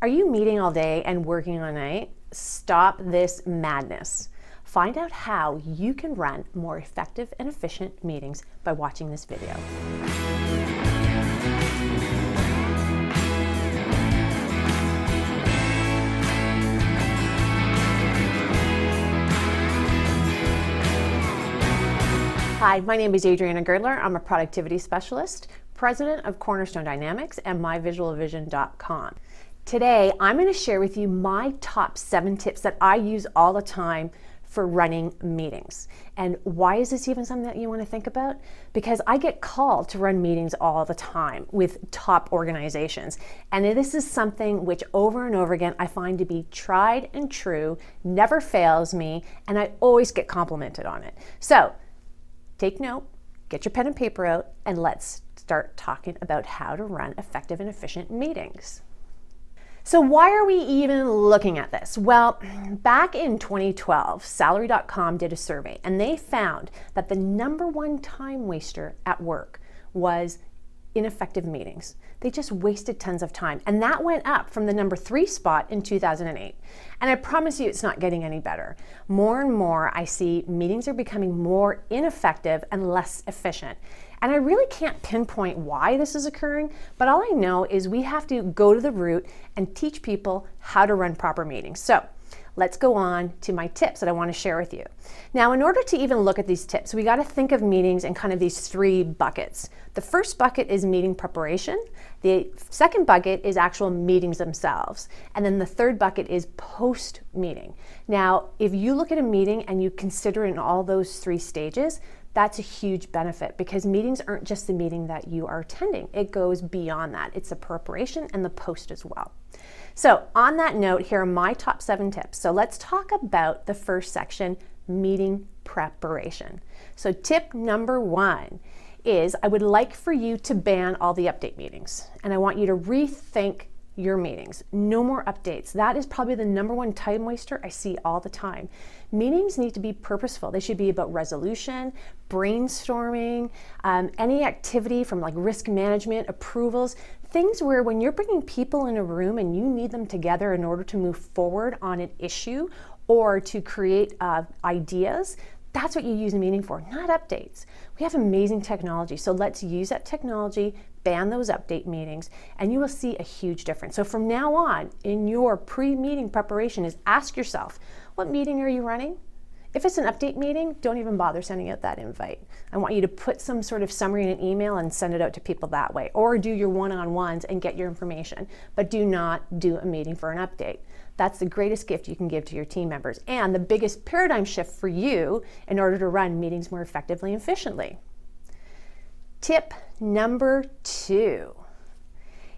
Are you meeting all day and working all night? Stop this madness. Find out how you can run more effective and efficient meetings by watching this video. Hi, my name is Adriana Girdler. I'm a productivity specialist, president of Cornerstone Dynamics and myvisualvision.com. Today, I'm going to share with you my top 7 tips that I use all the time for running meetings. And why is this even something that you want to think about? Because I get called to run meetings all the time with top organizations. And this is something which over and over again I find to be tried and true, never fails me, and I always get complimented on it. So take note, get your pen and paper out, and let's start talking about how to run effective and efficient meetings. So why are we even looking at this? Well, back in 2012, Salary.com did a survey, and they found that the #1 time waster at work was ineffective meetings. They just wasted tons of time, and that went up from the #3 spot in 2008. And I promise you it's not getting any better. More and more I see meetings are becoming more ineffective and less efficient. And I really can't pinpoint why this is occurring, but all I know is we have to go to the root and teach people how to run proper meetings. So let's go on to my tips that I want to share with you. Now, in order to even look at these tips, we got to think of meetings in kind of these 3 buckets. The first bucket is meeting preparation. The second bucket is actual meetings themselves. And then the third bucket is post-meeting. Now, if you look at a meeting and you consider it in all those 3 stages, that's a huge benefit because meetings aren't just the meeting that you are attending. It goes beyond that. It's the preparation and the post as well. So on that note, here are my top 7 tips. So let's talk about the first section, meeting preparation. So tip number 1 is I would like for you to ban all the update meetings. And I want you to rethink your meetings. No more updates. That is probably the #1 time waster I see all the time. Meetings need to be purposeful. They should be about resolution, brainstorming, any activity from like risk management, approvals, things where when you're bringing people in a room and you need them together in order to move forward on an issue or to create ideas, that's what you use a meeting for, not updates. We have amazing technology, so let's use that technology, ban those update meetings, and you will see a huge difference. So from now on, in your pre-meeting preparation is ask yourself, what meeting are you running? If it's an update meeting, don't even bother sending out that invite. I want you to put some sort of summary in an email and send it out to people that way, or do your one-on-ones and get your information, but do not do a meeting for an update. That's the greatest gift you can give to your team members and the biggest paradigm shift for you in order to run meetings more effectively and efficiently. Tip number 2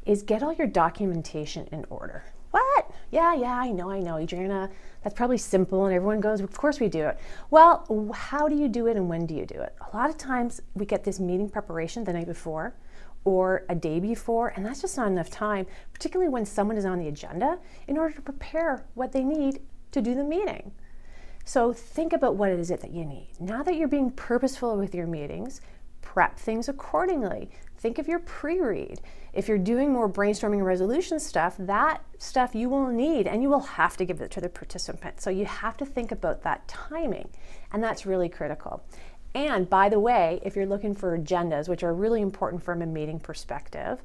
is get all your documentation in order. What? Yeah, I know, Adriana. That's probably simple and everyone goes, of course we do it. Well, how do you do it and when do you do it? A lot of times we get this meeting preparation the night before or a day before, and that's just not enough time, particularly when someone is on the agenda, in order to prepare what they need to do the meeting. So think about what it is that you need. Now that you're being purposeful with your meetings, prep things accordingly. Think of your pre-read. If you're doing more brainstorming and resolution stuff, that stuff you will need and you will have to give it to the participant. So you have to think about that timing, and that's really critical. And by the way, if you're looking for agendas, which are really important from a meeting perspective,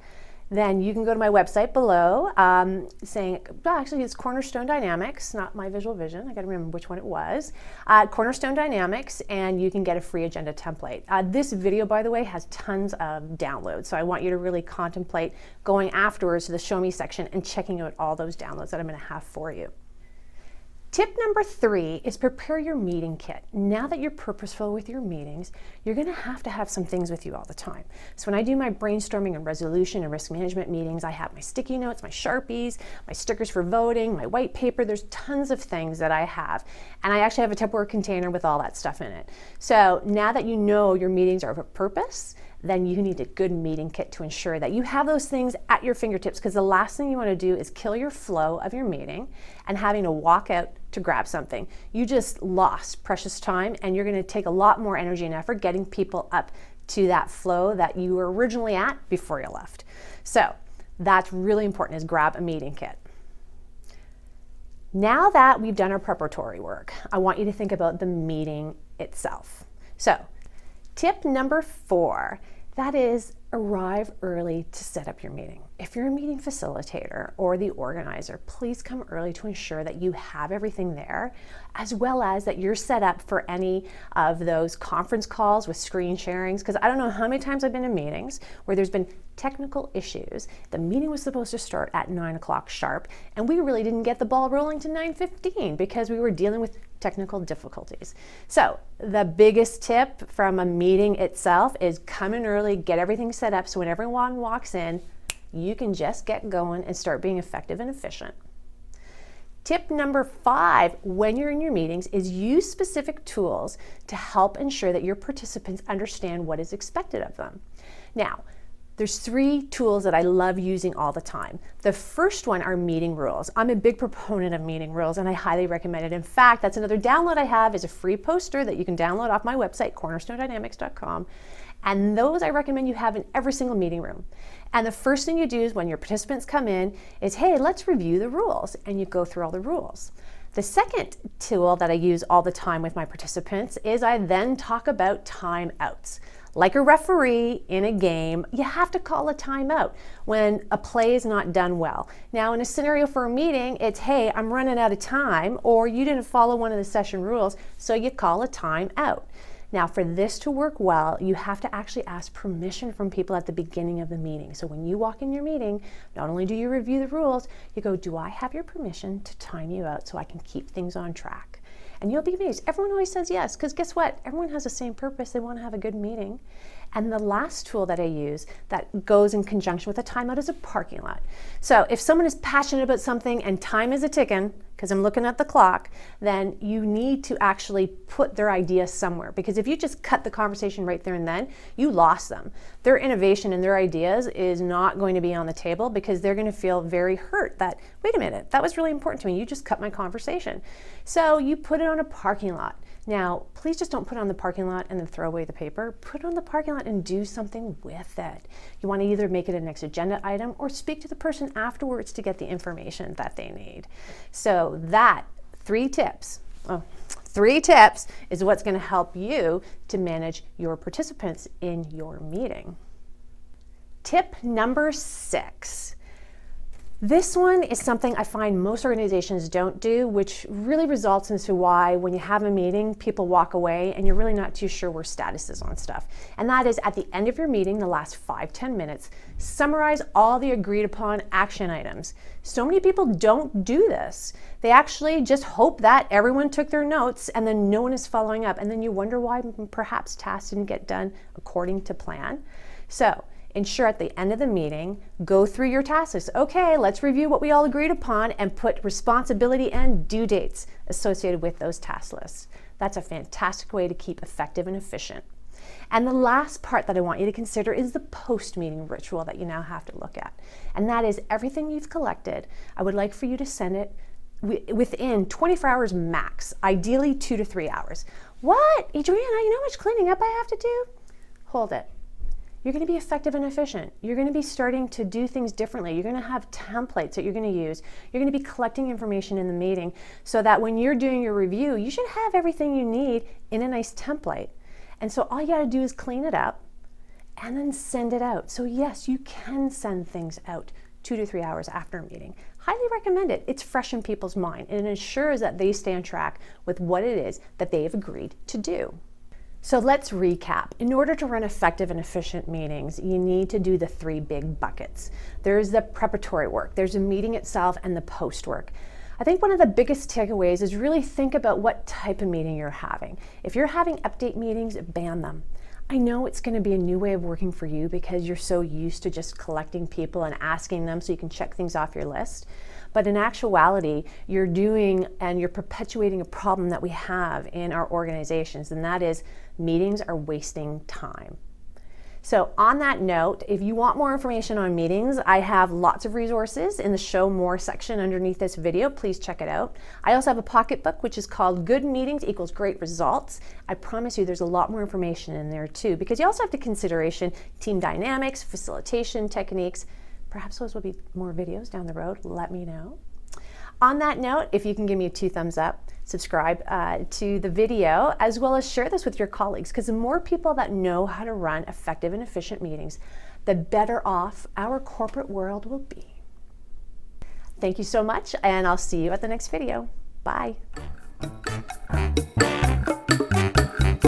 then you can go to my website below actually it's Cornerstone Dynamics, not My Visual Vision. I got to remember which one it was. Cornerstone Dynamics, and you can get a free agenda template. This video, by the way, has tons of downloads. So I want you to really contemplate going afterwards to the Show Me section and checking out all those downloads that I'm going to have for you. Tip number 3 is prepare your meeting kit. Now that you're purposeful with your meetings, you're going to have some things with you all the time. So when I do my brainstorming and resolution and risk management meetings, I have my sticky notes, my Sharpies, my stickers for voting, my white paper. There's tons of things that I have. And I actually have a Tupperware container with all that stuff in it. So now that you know your meetings are of a purpose, then you need a good meeting kit to ensure that you have those things at your fingertips, because the last thing you want to do is kill your flow of your meeting and having to walk out to grab something. You just lost precious time, and you're going to take a lot more energy and effort getting people up to that flow that you were originally at before you left. So that's really important, is grab a meeting kit. Now that we've done our preparatory work, I want you to think about the meeting itself. So, tip number 4, that is arrive early to set up your meeting. If you're a meeting facilitator or the organizer, please come early to ensure that you have everything there, as well as that you're set up for any of those conference calls with screen sharings, because I don't know how many times I've been in meetings where there's been technical issues. The meeting was supposed to start at 9 o'clock sharp, and we really didn't get the ball rolling to 9:15 because we were dealing with technical difficulties. So the biggest tip from a meeting itself is come in early, get everything set up so when everyone walks in, you can just get going and start being effective and efficient. Tip number 5, when you're in your meetings, is use specific tools to help ensure that your participants understand what is expected of them. Now, there's 3 tools that I love using all the time. The first one are meeting rules. I'm a big proponent of meeting rules and I highly recommend it. In fact, that's another download I have is a free poster that you can download off my website, cornerstonedynamics.com. And those I recommend you have in every single meeting room. And the first thing you do is when your participants come in is, hey, let's review the rules. And you go through all the rules. The second tool that I use all the time with my participants is I then talk about timeouts. Like a referee in a game, you have to call a timeout when a play is not done well. Now, in a scenario for a meeting, it's, hey, I'm running out of time, or you didn't follow one of the session rules, so you call a timeout. Now, for this to work well, you have to actually ask permission from people at the beginning of the meeting. So when you walk in your meeting, not only do you review the rules, you go, do I have your permission to time you out so I can keep things on track? And you'll be amazed. Everyone always says yes, because guess what? Everyone has the same purpose. They want to have a good meeting. And the last tool that I use that goes in conjunction with a timeout is a parking lot. So if someone is passionate about something and time is a ticking, because I'm looking at the clock, then you need to actually put their idea somewhere. Because if you just cut the conversation right there and then, you lost them. Their innovation and their ideas is not going to be on the table because they're going to feel very hurt that, wait a minute, that was really important to me. You just cut my conversation. So you put it on a parking lot. Now, please just don't put it on the parking lot and then throw away the paper. Put it on the parking lot and do something with it. You want to either make it a next agenda item or speak to the person afterwards to get the information that they need. So that 3 tips is what's going to help you to manage your participants in your meeting. Tip number 6. This one is something I find most organizations don't do, which really results into why when you have a meeting, people walk away and you're really not too sure where status is on stuff. And that is at the end of your meeting, the last 5-10 minutes, summarize all the agreed upon action items. So many people don't do this. They actually just hope that everyone took their notes and then no one is following up. And then you wonder why perhaps tasks didn't get done according to plan. So ensure at the end of the meeting, go through your tasks. Okay, let's review what we all agreed upon and put responsibility and due dates associated with those task lists. That's a fantastic way to keep effective and efficient. And the last part that I want you to consider is the post-meeting ritual that you now have to look at. And that is everything you've collected. I would like for you to send it within 24 hours max, ideally 2 to 3 hours. What? Adriana, you know how much cleaning up I have to do? Hold it. You're going to be effective and efficient. You're going to be starting to do things differently. You're going to have templates that you're going to use. You're going to be collecting information in the meeting so that when you're doing your review, you should have everything you need in a nice template. And so all you got to do is clean it up and then send it out. So yes, you can send things out 2 to 3 hours after a meeting. Highly recommend it. It's fresh in people's mind and it ensures that they stay on track with what it is that they have agreed to do. So let's recap. In order to run effective and efficient meetings, you need to do the 3 big buckets. There's the preparatory work, there's the meeting itself, and the post work. I think one of the biggest takeaways is really think about what type of meeting you're having. If you're having update meetings, ban them. I know it's going to be a new way of working for you because you're so used to just collecting people and asking them so you can check things off your list. But in actuality, you're doing and you're perpetuating a problem that we have in our organizations, and that is meetings are wasting time. So on that note, if you want more information on meetings, I have lots of resources in the Show More section underneath this video. Please check it out. I also have a pocketbook which is called Good Meetings Equals Great Results. I promise you there's a lot more information in there too, because you also have to consideration team dynamics, facilitation techniques. Perhaps those will be more videos down the road. Let me know. On that note, if you can give me a 2 thumbs up, subscribe to the video, as well as share this with your colleagues, because the more people that know how to run effective and efficient meetings, the better off our corporate world will be. Thank you so much, and I'll see you at the next video. Bye.